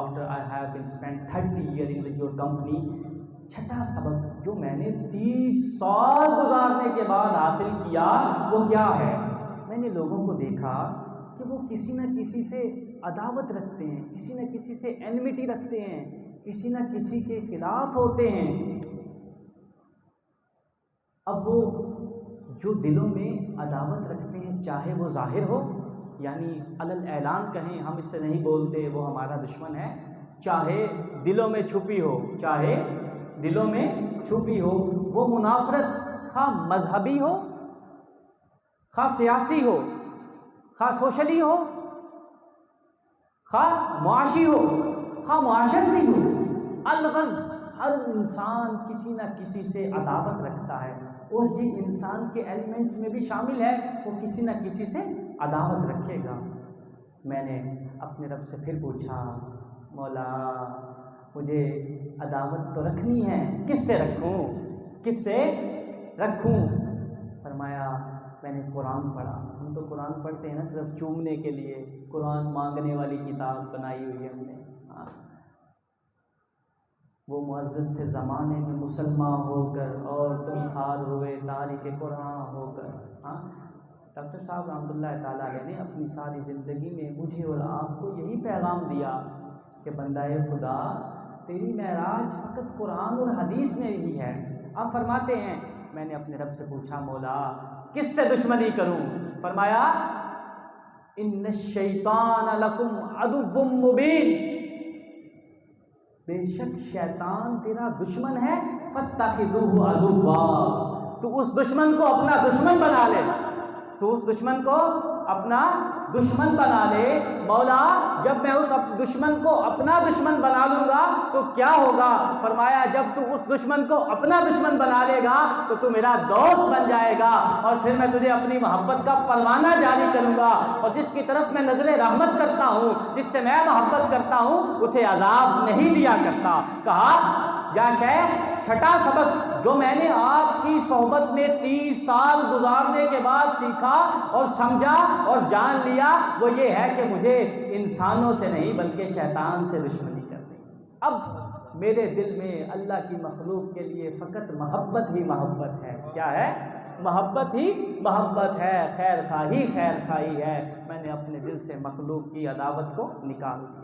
after I have been spent 30 years in your company, چھٹا سبق جو میں نے 30 سال گزارنے کے بعد حاصل کیا وہ کیا ہے؟ میں نے لوگوں کو دیکھا کہ وہ کسی نہ کسی سے عداوت رکھتے ہیں، کسی نہ کسی سے اینمٹی رکھتے ہیں، کسی نہ کسی کے خلاف ہوتے ہیں۔ اب وہ جو دلوں میں عداوت رکھتے ہیں، چاہے وہ ظاہر ہو، یعنی علل اعلان کہیں ہم اس سے نہیں بولتے وہ ہمارا دشمن ہے، چاہے دلوں میں چھپی ہو، چاہے دلوں میں چھپی ہو، وہ منافرت خواہ مذہبی ہو، خواہ سیاسی ہو، خواہ سوشلی ہو، خواہ معاشی ہو، خواہ معاشرتی ہو، الغرض ہر انسان کسی نہ کسی سے عداوت رکھتا ہے، اور یہ انسان کے ایلیمنٹس میں بھی شامل ہے، وہ کسی نہ کسی سے عداوت رکھے گا۔ میں نے اپنے رب سے پھر پوچھا، مولا مجھے عداوت تو رکھنی ہے، کس سے رکھوں، کس سے رکھوں؟ فرمایا میں نے قرآن پڑھا۔ ہم تو قرآن پڑھتے ہیں نا صرف چومنے کے لیے، قرآن مانگنے والی کتاب بنائی ہوئی ہے ہم نے۔ وہ معزز تھے زمانے میں مسلمان ہو کر، اور تم خار ہوئے تارک قرآن ہو کر۔ ڈاکٹر صاحب رحمۃ اللہ تعالیٰ علیہ نے اپنی ساری زندگی میں مجھے اور آپ کو یہی پیغام دیا کہ بندہ خدا تیری معراج فقط قرآن اور حدیث میں ہی ہے۔ آپ فرماتے ہیں میں نے اپنے رب سے پوچھا مولا کس سے دشمنی کروں؟ فرمایا ان الشیطان لکم عدو مبین، بے شک شیطان تیرا دشمن ہے، فاتخذوہ عدوا، تو اس دشمن کو اپنا دشمن بنا لے، تو اس دشمن کو اپنا دشمن بنا لے۔ مولا جب میں اس دشمن کو اپنا دشمن بنا لوں گا تو کیا ہوگا؟ فرمایا جب تو اس دشمن کو اپنا دشمن بنا لے گا تو تو میرا دوست بن جائے گا، اور پھر میں تجھے اپنی محبت کا پروانہ جاری کروں گا، اور جس کی طرف میں نظر رحمت کرتا ہوں، جس سے میں محبت کرتا ہوں، اسے عذاب نہیں دیا کرتا۔ کہا یا شیخ چھٹا سبق جو میں نے آپ کی صحبت میں 30 سال گزارنے کے بعد سیکھا اور سمجھا اور جان لیا وہ یہ ہے کہ مجھے انسانوں سے نہیں بلکہ شیطان سے دشمنی کرنی۔ اب میرے دل میں اللہ کی مخلوق کے لیے فقط محبت ہی محبت ہے۔ کیا ہے؟ محبت ہی محبت ہے، خیر خواہی ہے۔ میں نے اپنے دل سے مخلوق کی عداوت کو نکال دیا۔